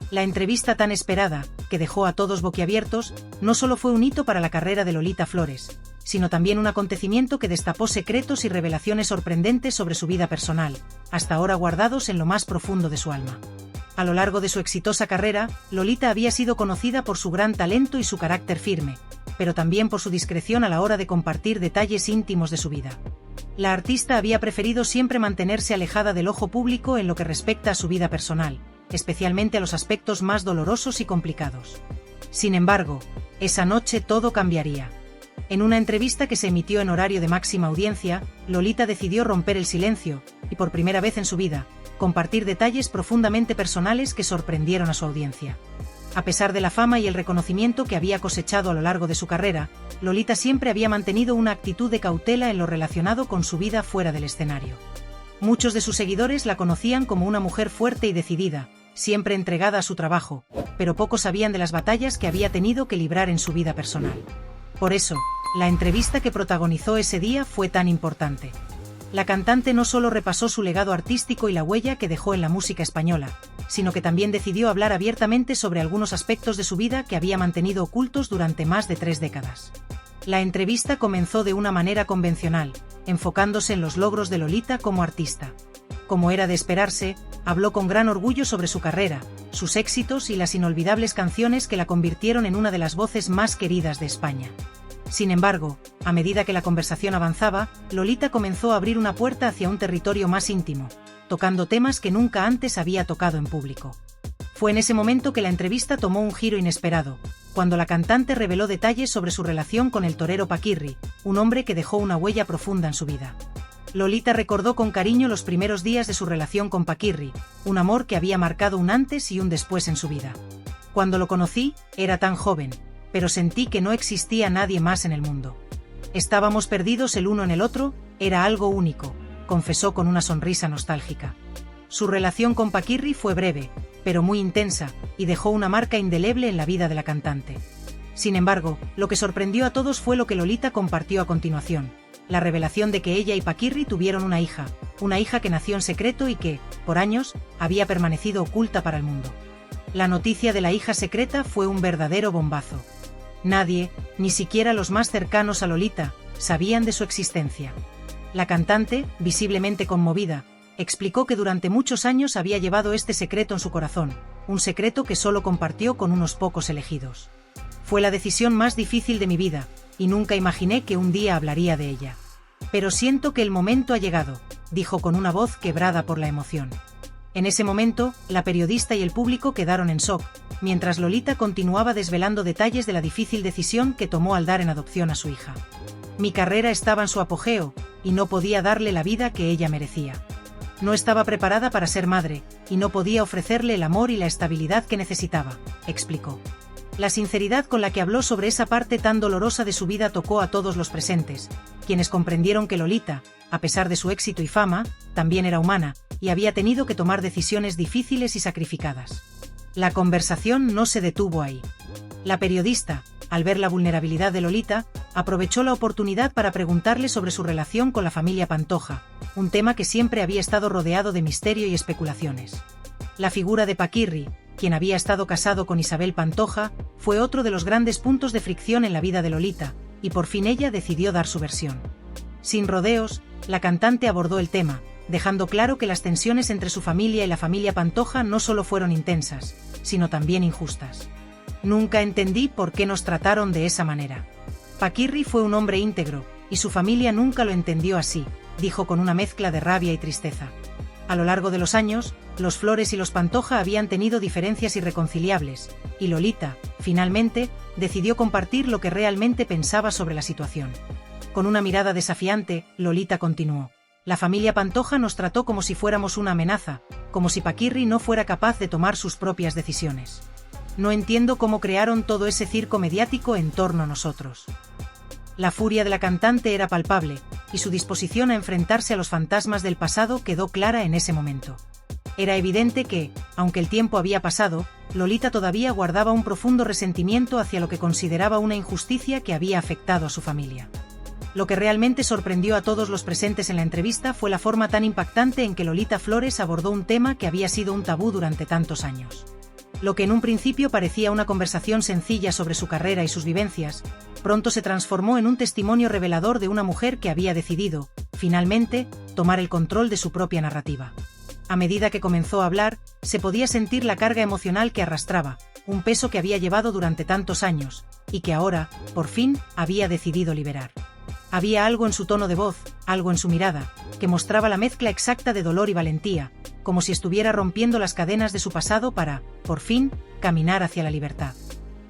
La entrevista tan esperada, que dejó a todos boquiabiertos, no solo fue un hito para la carrera de Lolita Flores, sino también un acontecimiento que destapó secretos y revelaciones sorprendentes sobre su vida personal, hasta ahora guardados en lo más profundo de su alma. A lo largo de su exitosa carrera, Lolita había sido conocida por su gran talento y su carácter firme, pero también por su discreción a la hora de compartir detalles íntimos de su vida. La artista había preferido siempre mantenerse alejada del ojo público en lo que respecta a su vida personal, especialmente a los aspectos más dolorosos y complicados. Sin embargo, esa noche todo cambiaría. En una entrevista que se emitió en horario de máxima audiencia, Lolita decidió romper el silencio, y por primera vez en su vida, compartir detalles profundamente personales que sorprendieron a su audiencia. A pesar de la fama y el reconocimiento que había cosechado a lo largo de su carrera, Lolita siempre había mantenido una actitud de cautela en lo relacionado con su vida fuera del escenario. Muchos de sus seguidores la conocían como una mujer fuerte y decidida, siempre entregada a su trabajo, pero pocos sabían de las batallas que había tenido que librar en su vida personal. Por eso, la entrevista que protagonizó ese día fue tan importante. La cantante no solo repasó su legado artístico y la huella que dejó en la música española, sino que también decidió hablar abiertamente sobre algunos aspectos de su vida que había mantenido ocultos durante más de 3 décadas. La entrevista comenzó de una manera convencional, enfocándose en los logros de Lolita como artista. Como era de esperarse, habló con gran orgullo sobre su carrera, sus éxitos y las inolvidables canciones que la convirtieron en una de las voces más queridas de España. Sin embargo, a medida que la conversación avanzaba, Lolita comenzó a abrir una puerta hacia un territorio más íntimo, tocando temas que nunca antes había tocado en público. Fue en ese momento que la entrevista tomó un giro inesperado, cuando la cantante reveló detalles sobre su relación con el torero Paquirri, un hombre que dejó una huella profunda en su vida. Lolita recordó con cariño los primeros días de su relación con Paquirri, un amor que había marcado un antes y un después en su vida. Cuando lo conocí, era tan joven, pero sentí que no existía nadie más en el mundo. Estábamos perdidos el uno en el otro, era algo único, confesó con una sonrisa nostálgica. Su relación con Paquirri fue breve, pero muy intensa, y dejó una marca indeleble en la vida de la cantante. Sin embargo, lo que sorprendió a todos fue lo que Lolita compartió a continuación: la revelación de que ella y Paquirri tuvieron una hija que nació en secreto y que, por años, había permanecido oculta para el mundo. La noticia de la hija secreta fue un verdadero bombazo. Nadie, ni siquiera los más cercanos a Lolita, sabían de su existencia. La cantante, visiblemente conmovida, explicó que durante muchos años había llevado este secreto en su corazón, un secreto que solo compartió con unos pocos elegidos. Fue la decisión más difícil de mi vida, y nunca imaginé que un día hablaría de ella. Pero siento que el momento ha llegado, dijo con una voz quebrada por la emoción. En ese momento, la periodista y el público quedaron en shock, mientras Lolita continuaba desvelando detalles de la difícil decisión que tomó al dar en adopción a su hija. Mi carrera estaba en su apogeo, y no podía darle la vida que ella merecía. No estaba preparada para ser madre, y no podía ofrecerle el amor y la estabilidad que necesitaba, explicó. La sinceridad con la que habló sobre esa parte tan dolorosa de su vida tocó a todos los presentes, quienes comprendieron que Lolita, a pesar de su éxito y fama, también era humana, y había tenido que tomar decisiones difíciles y sacrificadas. La conversación no se detuvo ahí. La periodista, al ver la vulnerabilidad de Lolita, aprovechó la oportunidad para preguntarle sobre su relación con la familia Pantoja, un tema que siempre había estado rodeado de misterio y especulaciones. La figura de Paquirri, quien había estado casado con Isabel Pantoja, fue otro de los grandes puntos de fricción en la vida de Lolita, y por fin ella decidió dar su versión. Sin rodeos, la cantante abordó el tema, dejando claro que las tensiones entre su familia y la familia Pantoja no solo fueron intensas, sino también injustas. Nunca entendí por qué nos trataron de esa manera. Paquirri fue un hombre íntegro, y su familia nunca lo entendió así, dijo con una mezcla de rabia y tristeza. A lo largo de los años, los Flores y los Pantoja habían tenido diferencias irreconciliables, y Lolita, finalmente, decidió compartir lo que realmente pensaba sobre la situación. Con una mirada desafiante, Lolita continuó: la familia Pantoja nos trató como si fuéramos una amenaza, como si Paquirri no fuera capaz de tomar sus propias decisiones. No entiendo cómo crearon todo ese circo mediático en torno a nosotros. La furia de la cantante era palpable, y su disposición a enfrentarse a los fantasmas del pasado quedó clara en ese momento. Era evidente que, aunque el tiempo había pasado, Lolita todavía guardaba un profundo resentimiento hacia lo que consideraba una injusticia que había afectado a su familia. Lo que realmente sorprendió a todos los presentes en la entrevista fue la forma tan impactante en que Lolita Flores abordó un tema que había sido un tabú durante tantos años. Lo que en un principio parecía una conversación sencilla sobre su carrera y sus vivencias, pronto se transformó en un testimonio revelador de una mujer que había decidido, finalmente, tomar el control de su propia narrativa. A medida que comenzó a hablar, se podía sentir la carga emocional que arrastraba, un peso que había llevado durante tantos años, y que ahora, por fin, había decidido liberar. Había algo en su tono de voz, algo en su mirada, que mostraba la mezcla exacta de dolor y valentía, como si estuviera rompiendo las cadenas de su pasado para, por fin, caminar hacia la libertad.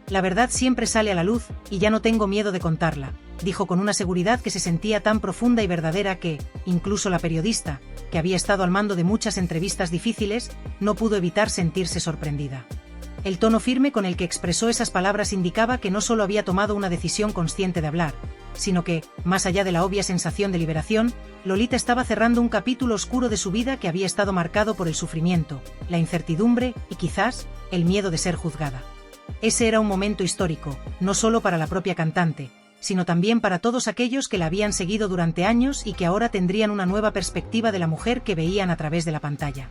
La verdad siempre sale a la luz, y ya no tengo miedo de contarla, dijo con una seguridad que se sentía tan profunda y verdadera que, incluso la periodista, que había estado al mando de muchas entrevistas difíciles, no pudo evitar sentirse sorprendida. El tono firme con el que expresó esas palabras indicaba que no solo había tomado una decisión consciente de hablar, sino que, más allá de la obvia sensación de liberación, Lolita estaba cerrando un capítulo oscuro de su vida que había estado marcado por el sufrimiento, la incertidumbre y quizás, el miedo de ser juzgada. Ese era un momento histórico, no solo para la propia cantante, sino también para todos aquellos que la habían seguido durante años y que ahora tendrían una nueva perspectiva de la mujer que veían a través de la pantalla.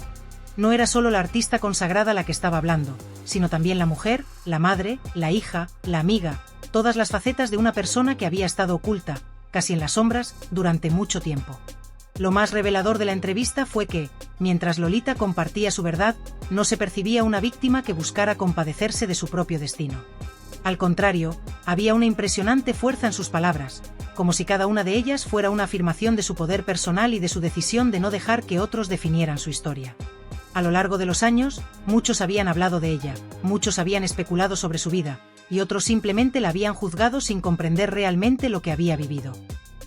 No era solo la artista consagrada la que estaba hablando, sino también la mujer, la madre, la hija, la amiga, todas las facetas de una persona que había estado oculta, casi en las sombras, durante mucho tiempo. Lo más revelador de la entrevista fue que, mientras Lolita compartía su verdad, no se percibía una víctima que buscara compadecerse de su propio destino. Al contrario, había una impresionante fuerza en sus palabras, como si cada una de ellas fuera una afirmación de su poder personal y de su decisión de no dejar que otros definieran su historia. A lo largo de los años, muchos habían hablado de ella, muchos habían especulado sobre su vida, y otros simplemente la habían juzgado sin comprender realmente lo que había vivido.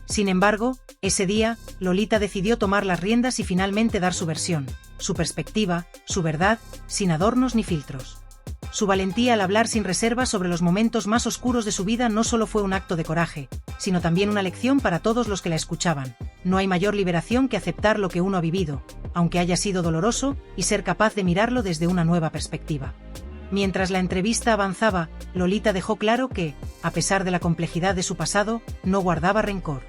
Sin embargo, ese día, Lolita decidió tomar las riendas y finalmente dar su versión, su perspectiva, su verdad, sin adornos ni filtros. Su valentía al hablar sin reservas sobre los momentos más oscuros de su vida no solo fue un acto de coraje, sino también una lección para todos los que la escuchaban. No hay mayor liberación que aceptar lo que uno ha vivido, aunque haya sido doloroso, y ser capaz de mirarlo desde una nueva perspectiva. Mientras la entrevista avanzaba, Lolita dejó claro que, a pesar de la complejidad de su pasado, no guardaba rencor.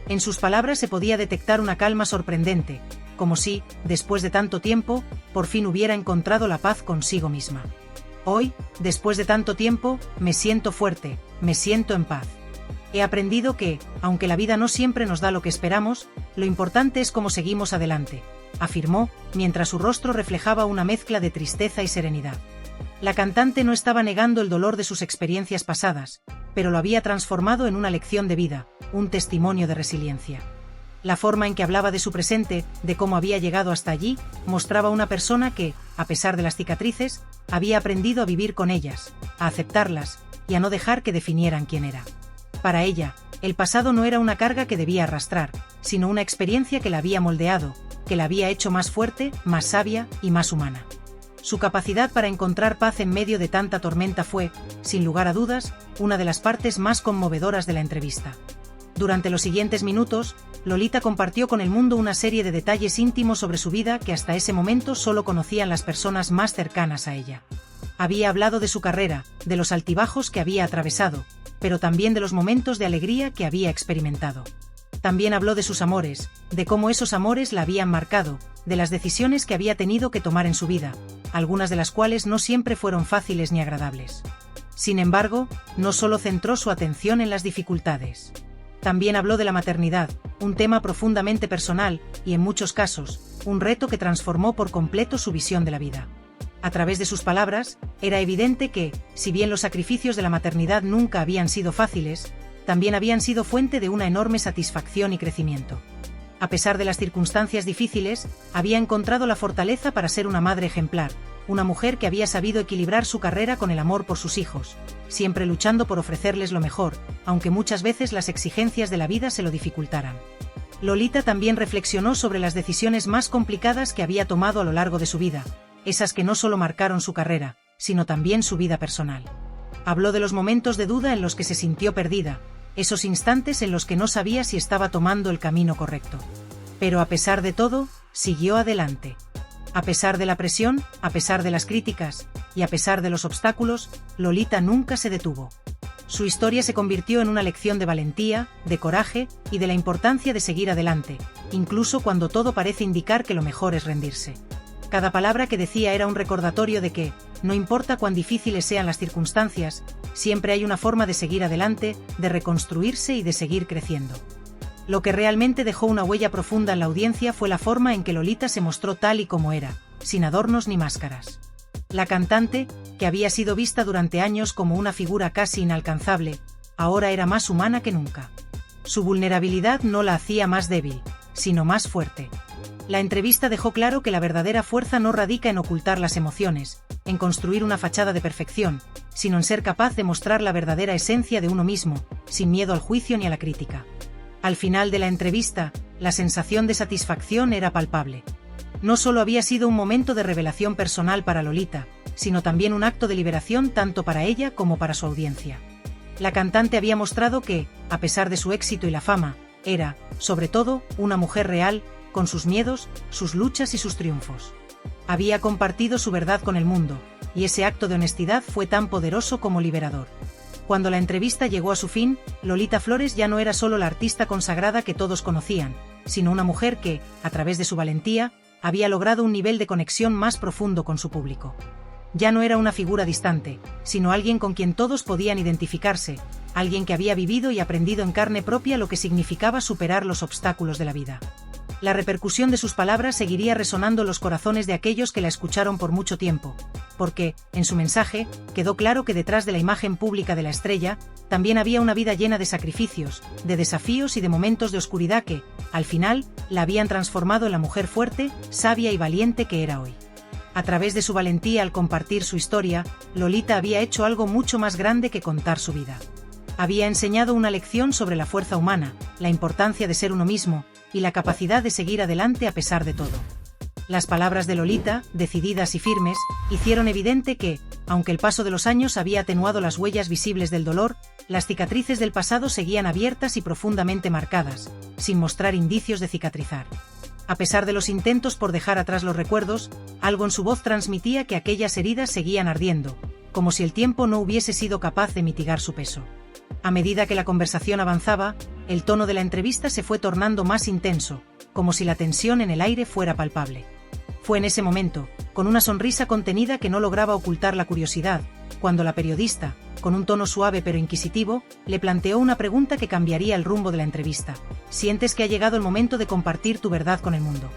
En sus palabras se podía detectar una calma sorprendente, como si, después de tanto tiempo, por fin hubiera encontrado la paz consigo misma. Hoy, después de tanto tiempo, me siento fuerte, me siento en paz. He aprendido que, aunque la vida no siempre nos da lo que esperamos, lo importante es cómo seguimos adelante, afirmó, mientras su rostro reflejaba una mezcla de tristeza y serenidad. La cantante no estaba negando el dolor de sus experiencias pasadas, pero lo había transformado en una lección de vida, un testimonio de resiliencia. La forma en que hablaba de su presente, de cómo había llegado hasta allí, mostraba una persona que, a pesar de las cicatrices, había aprendido a vivir con ellas, a aceptarlas, y a no dejar que definieran quién era. Para ella, el pasado no era una carga que debía arrastrar, sino una experiencia que la había moldeado, que la había hecho más fuerte, más sabia y más humana. Su capacidad para encontrar paz en medio de tanta tormenta fue, sin lugar a dudas, una de las partes más conmovedoras de la entrevista. Durante los siguientes minutos, Lolita compartió con el mundo una serie de detalles íntimos sobre su vida que hasta ese momento solo conocían las personas más cercanas a ella. Había hablado de su carrera, de los altibajos que había atravesado, pero también de los momentos de alegría que había experimentado. También habló de sus amores, de cómo esos amores la habían marcado, de las decisiones que había tenido que tomar en su vida, algunas de las cuales no siempre fueron fáciles ni agradables. Sin embargo, no solo centró su atención en las dificultades. También habló de la maternidad, un tema profundamente personal, y en muchos casos, un reto que transformó por completo su visión de la vida. A través de sus palabras, era evidente que, si bien los sacrificios de la maternidad nunca habían sido fáciles, también habían sido fuente de una enorme satisfacción y crecimiento. A pesar de las circunstancias difíciles, había encontrado la fortaleza para ser una madre ejemplar, una mujer que había sabido equilibrar su carrera con el amor por sus hijos, siempre luchando por ofrecerles lo mejor, aunque muchas veces las exigencias de la vida se lo dificultaran. Lolita también reflexionó sobre las decisiones más complicadas que había tomado a lo largo de su vida, esas que no solo marcaron su carrera, sino también su vida personal. Habló de los momentos de duda en los que se sintió perdida, esos instantes en los que no sabía si estaba tomando el camino correcto. Pero a pesar de todo, siguió adelante. A pesar de la presión, a pesar de las críticas, y a pesar de los obstáculos, Lolita nunca se detuvo. Su historia se convirtió en una lección de valentía, de coraje, y de la importancia de seguir adelante, incluso cuando todo parece indicar que lo mejor es rendirse. Cada palabra que decía era un recordatorio de que, no importa cuán difíciles sean las circunstancias, siempre hay una forma de seguir adelante, de reconstruirse y de seguir creciendo. Lo que realmente dejó una huella profunda en la audiencia fue la forma en que Lolita se mostró tal y como era, sin adornos ni máscaras. La cantante, que había sido vista durante años como una figura casi inalcanzable, ahora era más humana que nunca. Su vulnerabilidad no la hacía más débil, sino más fuerte. La entrevista dejó claro que la verdadera fuerza no radica en ocultar las emociones, en construir una fachada de perfección, sino en ser capaz de mostrar la verdadera esencia de uno mismo, sin miedo al juicio ni a la crítica. Al final de la entrevista, la sensación de satisfacción era palpable. No solo había sido un momento de revelación personal para Lolita, sino también un acto de liberación tanto para ella como para su audiencia. La cantante había mostrado que, a pesar de su éxito y la fama, era, sobre todo, una mujer real, con sus miedos, sus luchas y sus triunfos. Había compartido su verdad con el mundo, y ese acto de honestidad fue tan poderoso como liberador. Cuando la entrevista llegó a su fin, Lolita Flores ya no era solo la artista consagrada que todos conocían, sino una mujer que, a través de su valentía, había logrado un nivel de conexión más profundo con su público. Ya no era una figura distante, sino alguien con quien todos podían identificarse, alguien que había vivido y aprendido en carne propia lo que significaba superar los obstáculos de la vida. La repercusión de sus palabras seguiría resonando en los corazones de aquellos que la escucharon por mucho tiempo, porque, en su mensaje, quedó claro que detrás de la imagen pública de la estrella, también había una vida llena de sacrificios, de desafíos y de momentos de oscuridad que, al final, la habían transformado en la mujer fuerte, sabia y valiente que era hoy. A través de su valentía al compartir su historia, Lolita había hecho algo mucho más grande que contar su vida. Había enseñado una lección sobre la fuerza humana, la importancia de ser uno mismo, y la capacidad de seguir adelante a pesar de todo. Las palabras de Lolita, decididas y firmes, hicieron evidente que, aunque el paso de los años había atenuado las huellas visibles del dolor, las cicatrices del pasado seguían abiertas y profundamente marcadas, sin mostrar indicios de cicatrizar. A pesar de los intentos por dejar atrás los recuerdos, algo en su voz transmitía que aquellas heridas seguían ardiendo, como si el tiempo no hubiese sido capaz de mitigar su peso. A medida que la conversación avanzaba, el tono de la entrevista se fue tornando más intenso, como si la tensión en el aire fuera palpable. Fue en ese momento, con una sonrisa contenida que no lograba ocultar la curiosidad, cuando la periodista, con un tono suave pero inquisitivo, le planteó una pregunta que cambiaría el rumbo de la entrevista. ¿Sientes que ha llegado el momento de compartir tu verdad con el mundo?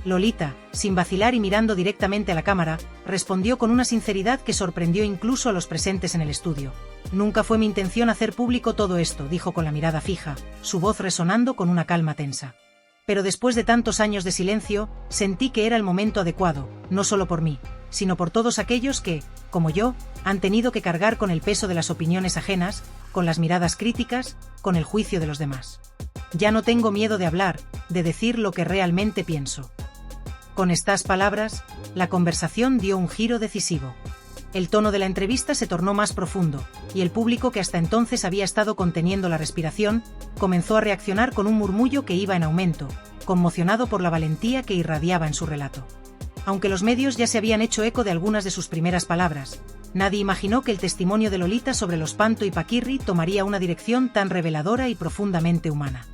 Lolita, sin vacilar y mirando directamente a la cámara, respondió con una sinceridad que sorprendió incluso a los presentes en el estudio. Nunca fue mi intención hacer público todo esto, dijo con la mirada fija, su voz resonando con una calma tensa. Pero después de tantos años de silencio, sentí que era el momento adecuado, no solo por mí, sino por todos aquellos que, como yo, han tenido que cargar con el peso de las opiniones ajenas, con las miradas críticas, con el juicio de los demás. Ya no tengo miedo de hablar, de decir lo que realmente pienso. Con estas palabras, la conversación dio un giro decisivo. El tono de la entrevista se tornó más profundo, y el público que hasta entonces había estado conteniendo la respiración, comenzó a reaccionar con un murmullo que iba en aumento, conmocionado por la valentía que irradiaba en su relato. Aunque los medios ya se habían hecho eco de algunas de sus primeras palabras, nadie imaginó que el testimonio de Lolita sobre los Panto y Paquirri tomaría una dirección tan reveladora y profundamente humana.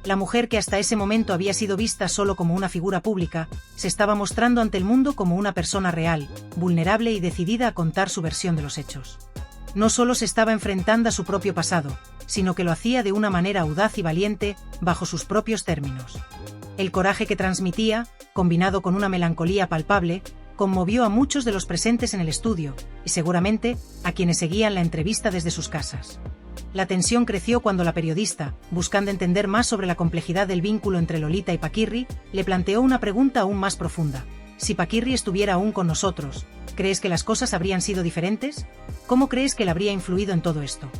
La mujer que hasta ese momento había sido vista solo como una figura pública, se estaba mostrando ante el mundo como una persona real, vulnerable y decidida a contar su versión de los hechos. No solo se estaba enfrentando a su propio pasado, sino que lo hacía de una manera audaz y valiente, bajo sus propios términos. El coraje que transmitía, combinado con una melancolía palpable, conmovió a muchos de los presentes en el estudio, y seguramente, a quienes seguían la entrevista desde sus casas. La tensión creció cuando la periodista, buscando entender más sobre la complejidad del vínculo entre Lolita y Paquirri, le planteó una pregunta aún más profunda. Si Paquirri estuviera aún con nosotros, ¿crees que las cosas habrían sido diferentes? ¿Cómo crees que él habría influido en todo esto?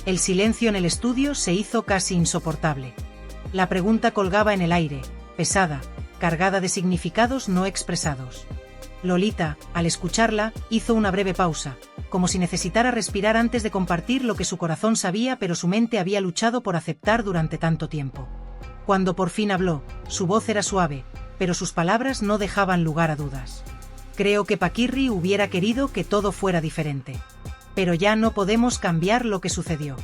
El silencio en el estudio se hizo casi insoportable. La pregunta colgaba en el aire, pesada, cargada de significados no expresados. Lolita, al escucharla, hizo una breve pausa, como si necesitara respirar antes de compartir lo que su corazón sabía pero su mente había luchado por aceptar durante tanto tiempo. Cuando por fin habló, su voz era suave, pero sus palabras no dejaban lugar a dudas. Creo que Paquirri hubiera querido que todo fuera diferente. Pero ya no podemos cambiar lo que sucedió.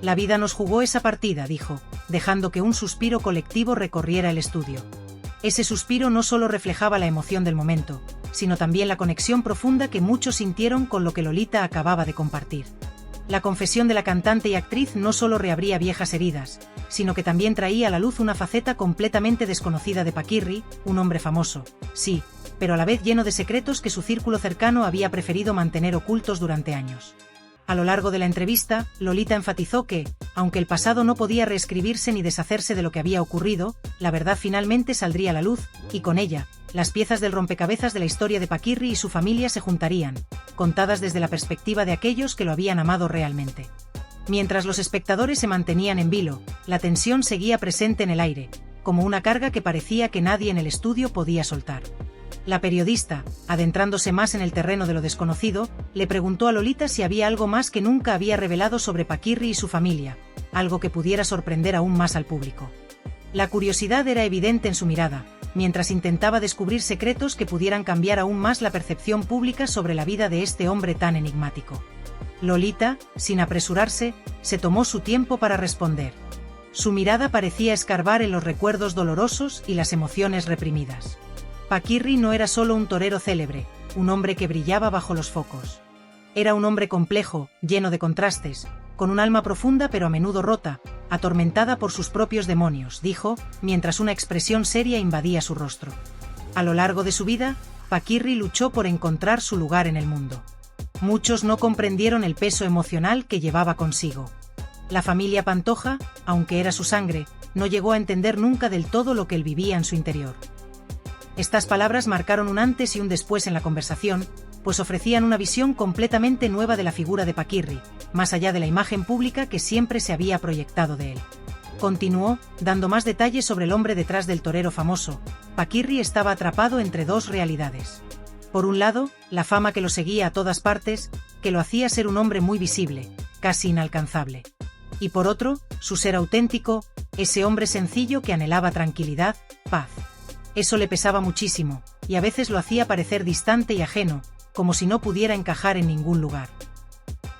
La vida nos jugó esa partida, dijo, dejando que un suspiro colectivo recorriera el estudio. Ese suspiro no solo reflejaba la emoción del momento, sino también la conexión profunda que muchos sintieron con lo que Lolita acababa de compartir. La confesión de la cantante y actriz no solo reabría viejas heridas, sino que también traía a la luz una faceta completamente desconocida de Paquirri, un hombre famoso, sí, pero a la vez lleno de secretos que su círculo cercano había preferido mantener ocultos durante años. A lo largo de la entrevista, Lolita enfatizó que, aunque el pasado no podía reescribirse ni deshacerse de lo que había ocurrido, la verdad finalmente saldría a la luz, y con ella, las piezas del rompecabezas de la historia de Paquirri y su familia se juntarían, contadas desde la perspectiva de aquellos que lo habían amado realmente. Mientras los espectadores se mantenían en vilo, la tensión seguía presente en el aire, como una carga que parecía que nadie en el estudio podía soltar. La periodista, adentrándose más en el terreno de lo desconocido, le preguntó a Lolita si había algo más que nunca había revelado sobre Paquirri y su familia, algo que pudiera sorprender aún más al público. La curiosidad era evidente en su mirada, mientras intentaba descubrir secretos que pudieran cambiar aún más la percepción pública sobre la vida de este hombre tan enigmático. Lolita, sin apresurarse, se tomó su tiempo para responder. Su mirada parecía escarbar en los recuerdos dolorosos y las emociones reprimidas. Paquirri no era solo un torero célebre, un hombre que brillaba bajo los focos. Era un hombre complejo, lleno de contrastes, con un alma profunda pero a menudo rota, atormentada por sus propios demonios, dijo, mientras una expresión seria invadía su rostro. A lo largo de su vida, Paquirri luchó por encontrar su lugar en el mundo. Muchos no comprendieron el peso emocional que llevaba consigo. La familia Pantoja, aunque era su sangre, no llegó a entender nunca del todo lo que él vivía en su interior. Estas palabras marcaron un antes y un después en la conversación, pues ofrecían una visión completamente nueva de la figura de Paquirri, más allá de la imagen pública que siempre se había proyectado de él. Continuó, dando más detalles sobre el hombre detrás del torero famoso. Paquirri estaba atrapado entre dos realidades. Por un lado, la fama que lo seguía a todas partes, que lo hacía ser un hombre muy visible, casi inalcanzable. Y por otro, su ser auténtico, ese hombre sencillo que anhelaba tranquilidad, paz. Eso le pesaba muchísimo, y a veces lo hacía parecer distante y ajeno, como si no pudiera encajar en ningún lugar.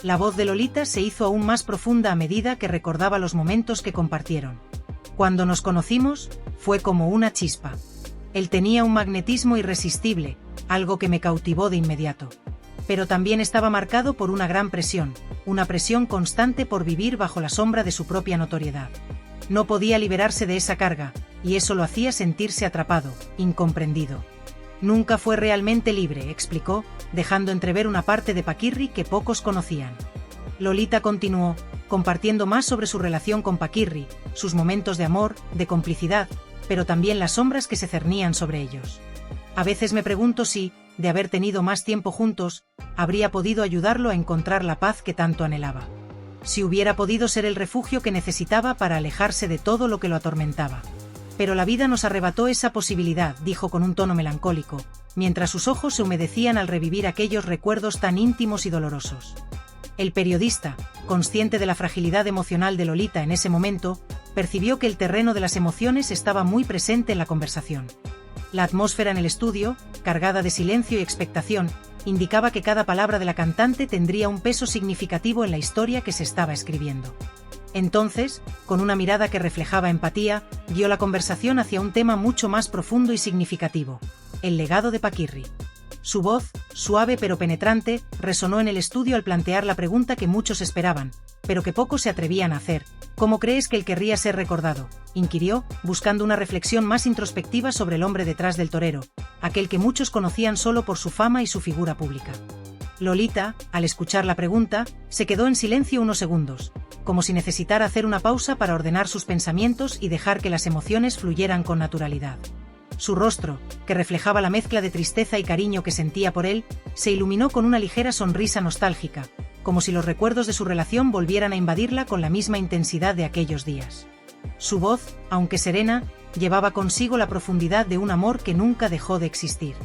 La voz de Lolita se hizo aún más profunda a medida que recordaba los momentos que compartieron. Cuando nos conocimos, fue como una chispa. Él tenía un magnetismo irresistible, algo que me cautivó de inmediato. Pero también estaba marcado por una gran presión, una presión constante por vivir bajo la sombra de su propia notoriedad. No podía liberarse de esa carga, y eso lo hacía sentirse atrapado, incomprendido. Nunca fue realmente libre, explicó, dejando entrever una parte de Paquirri que pocos conocían. Lolita continuó, compartiendo más sobre su relación con Paquirri, sus momentos de amor, de complicidad, pero también las sombras que se cernían sobre ellos. A veces me pregunto si, de haber tenido más tiempo juntos, habría podido ayudarlo a encontrar la paz que tanto anhelaba. Si hubiera podido ser el refugio que necesitaba para alejarse de todo lo que lo atormentaba. Pero la vida nos arrebató esa posibilidad, dijo con un tono melancólico, mientras sus ojos se humedecían al revivir aquellos recuerdos tan íntimos y dolorosos. El periodista, consciente de la fragilidad emocional de Lolita en ese momento, percibió que el terreno de las emociones estaba muy presente en la conversación. La atmósfera en el estudio, cargada de silencio y expectación, indicaba que cada palabra de la cantante tendría un peso significativo en la historia que se estaba escribiendo. Entonces, con una mirada que reflejaba empatía, guió la conversación hacia un tema mucho más profundo y significativo: el legado de Paquirri. Su voz, suave pero penetrante, resonó en el estudio al plantear la pregunta que muchos esperaban, pero que pocos se atrevían a hacer: ¿cómo crees que él querría ser recordado?, inquirió, buscando una reflexión más introspectiva sobre el hombre detrás del torero, aquel que muchos conocían solo por su fama y su figura pública. Lolita, al escuchar la pregunta, se quedó en silencio unos segundos, como si necesitara hacer una pausa para ordenar sus pensamientos y dejar que las emociones fluyeran con naturalidad. Su rostro, que reflejaba la mezcla de tristeza y cariño que sentía por él, se iluminó con una ligera sonrisa nostálgica, como si los recuerdos de su relación volvieran a invadirla con la misma intensidad de aquellos días. Su voz, aunque serena, llevaba consigo la profundidad de un amor que nunca dejó de existir.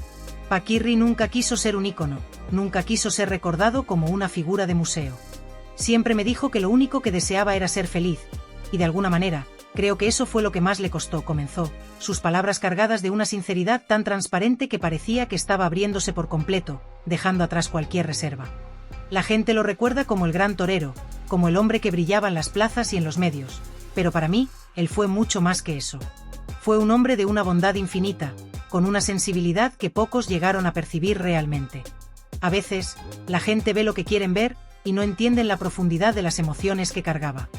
Paquirri nunca quiso ser un ícono, nunca quiso ser recordado como una figura de museo. Siempre me dijo que lo único que deseaba era ser feliz, y de alguna manera, creo que eso fue lo que más le costó, comenzó, sus palabras cargadas de una sinceridad tan transparente que parecía que estaba abriéndose por completo, dejando atrás cualquier reserva. La gente lo recuerda como el gran torero, como el hombre que brillaba en las plazas y en los medios, pero para mí, él fue mucho más que eso. Fue un hombre de una bondad infinita, con una sensibilidad que pocos llegaron a percibir realmente. A veces, la gente ve lo que quieren ver, y no entienden la profundidad de las emociones que cargaba.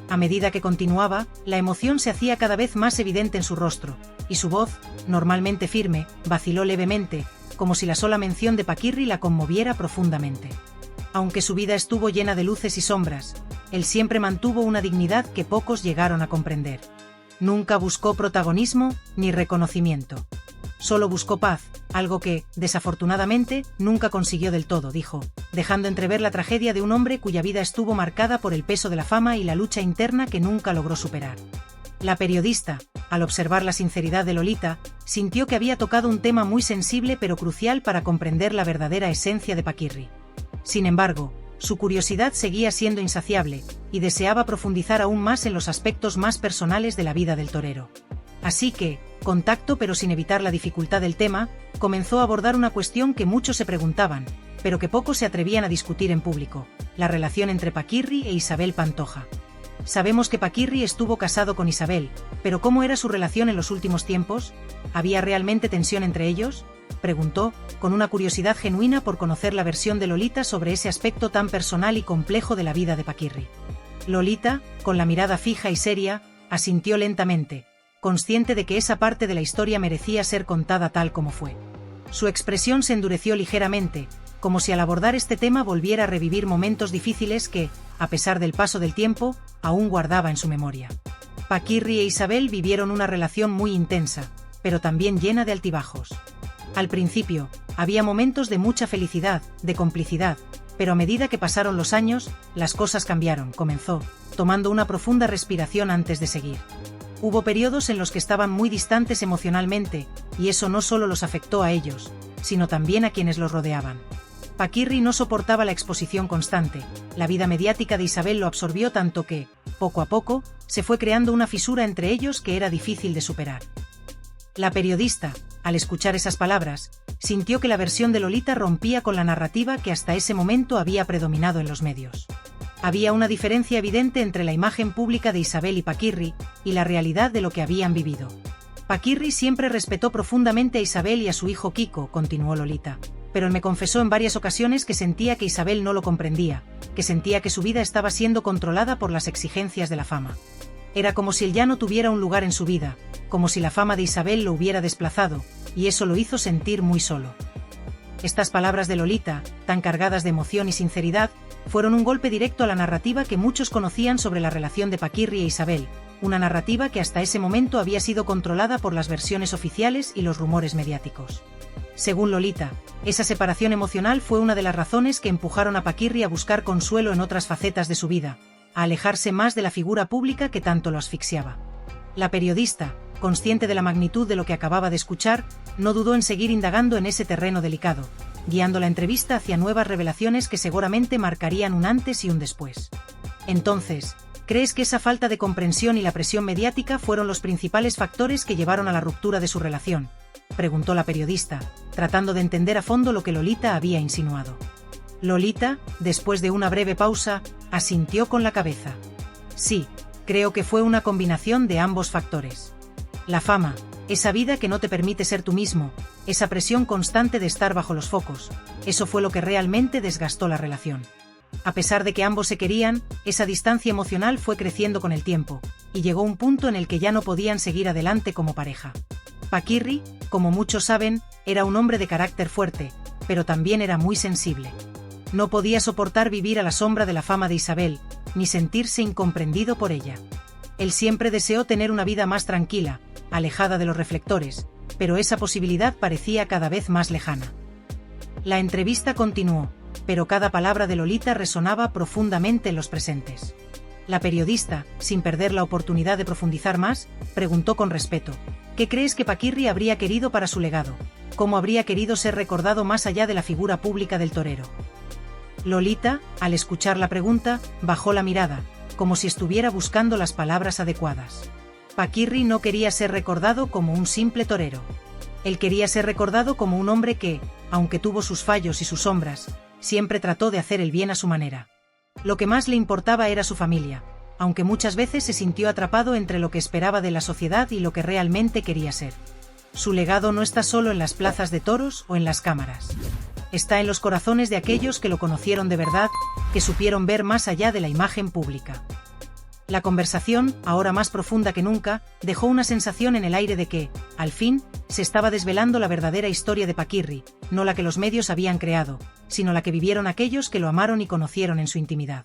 A medida que continuaba, la emoción se hacía cada vez más evidente en su rostro, y su voz, normalmente firme, vaciló levemente, como si la sola mención de Paquirri la conmoviera profundamente. Aunque su vida estuvo llena de luces y sombras, él siempre mantuvo una dignidad que pocos llegaron a comprender. Nunca buscó protagonismo ni reconocimiento. Solo buscó paz, algo que, desafortunadamente, nunca consiguió del todo, dijo, dejando entrever la tragedia de un hombre cuya vida estuvo marcada por el peso de la fama y la lucha interna que nunca logró superar. La periodista, al observar la sinceridad de Lolita, sintió que había tocado un tema muy sensible pero crucial para comprender la verdadera esencia de Paquirri. Sin embargo, su curiosidad seguía siendo insaciable, y deseaba profundizar aún más en los aspectos más personales de la vida del torero. Así que, con tacto pero sin evitar la dificultad del tema, comenzó a abordar una cuestión que muchos se preguntaban, pero que pocos se atrevían a discutir en público: la relación entre Paquirri e Isabel Pantoja. Sabemos que Paquirri estuvo casado con Isabel, pero ¿cómo era su relación en los últimos tiempos? ¿Había realmente tensión entre ellos?, preguntó, con una curiosidad genuina por conocer la versión de Lolita sobre ese aspecto tan personal y complejo de la vida de Paquirri. Lolita, con la mirada fija y seria, asintió lentamente, consciente de que esa parte de la historia merecía ser contada tal como fue. Su expresión se endureció ligeramente, como si al abordar este tema volviera a revivir momentos difíciles que, a pesar del paso del tiempo, aún guardaba en su memoria. Paquirri e Isabel vivieron una relación muy intensa, pero también llena de altibajos. Al principio, había momentos de mucha felicidad, de complicidad, pero a medida que pasaron los años, las cosas cambiaron, comenzó, tomando una profunda respiración antes de seguir. Hubo periodos en los que estaban muy distantes emocionalmente, y eso no solo los afectó a ellos, sino también a quienes los rodeaban. Paquirri no soportaba la exposición constante, la vida mediática de Isabel lo absorbió tanto que, poco a poco, se fue creando una fisura entre ellos que era difícil de superar. La periodista, al escuchar esas palabras, sintió que la versión de Lolita rompía con la narrativa que hasta ese momento había predominado en los medios. Había una diferencia evidente entre la imagen pública de Isabel y Paquirri, y la realidad de lo que habían vivido. Paquirri siempre respetó profundamente a Isabel y a su hijo Kiko, continuó Lolita, pero él me confesó en varias ocasiones que sentía que Isabel no lo comprendía, que sentía que su vida estaba siendo controlada por las exigencias de la fama. Era como si él ya no tuviera un lugar en su vida, como si la fama de Isabel lo hubiera desplazado, y eso lo hizo sentir muy solo. Estas palabras de Lolita, tan cargadas de emoción y sinceridad, fueron un golpe directo a la narrativa que muchos conocían sobre la relación de Paquirri e Isabel, una narrativa que hasta ese momento había sido controlada por las versiones oficiales y los rumores mediáticos. Según Lolita, esa separación emocional fue una de las razones que empujaron a Paquirri a buscar consuelo en otras facetas de su vida, a alejarse más de la figura pública que tanto lo asfixiaba. La periodista, consciente de la magnitud de lo que acababa de escuchar, no dudó en seguir indagando en ese terreno delicado, guiando la entrevista hacia nuevas revelaciones que seguramente marcarían un antes y un después. Entonces, ¿crees que esa falta de comprensión y la presión mediática fueron los principales factores que llevaron a la ruptura de su relación?, preguntó la periodista, tratando de entender a fondo lo que Lolita había insinuado. Lolita, después de una breve pausa, asintió con la cabeza. Sí, creo que fue una combinación de ambos factores. La fama, esa vida que no te permite ser tú mismo, esa presión constante de estar bajo los focos, eso fue lo que realmente desgastó la relación. A pesar de que ambos se querían, esa distancia emocional fue creciendo con el tiempo, y llegó un punto en el que ya no podían seguir adelante como pareja. Paquirri, como muchos saben, era un hombre de carácter fuerte, pero también era muy sensible. No podía soportar vivir a la sombra de la fama de Isabel, ni sentirse incomprendido por ella. Él siempre deseó tener una vida más tranquila, alejada de los reflectores, pero esa posibilidad parecía cada vez más lejana. La entrevista continuó, pero cada palabra de Lolita resonaba profundamente en los presentes. La periodista, sin perder la oportunidad de profundizar más, preguntó con respeto: ¿qué crees que Paquirri habría querido para su legado? ¿Cómo habría querido ser recordado más allá de la figura pública del torero? Lolita, al escuchar la pregunta, bajó la mirada, como si estuviera buscando las palabras adecuadas. Paquirri no quería ser recordado como un simple torero. Él quería ser recordado como un hombre que, aunque tuvo sus fallos y sus sombras, siempre trató de hacer el bien a su manera. Lo que más le importaba era su familia, aunque muchas veces se sintió atrapado entre lo que esperaba de la sociedad y lo que realmente quería ser. Su legado no está solo en las plazas de toros o en las cámaras. Está en los corazones de aquellos que lo conocieron de verdad, que supieron ver más allá de la imagen pública. La conversación, ahora más profunda que nunca, dejó una sensación en el aire de que, al fin, se estaba desvelando la verdadera historia de Paquirri, no la que los medios habían creado, sino la que vivieron aquellos que lo amaron y conocieron en su intimidad.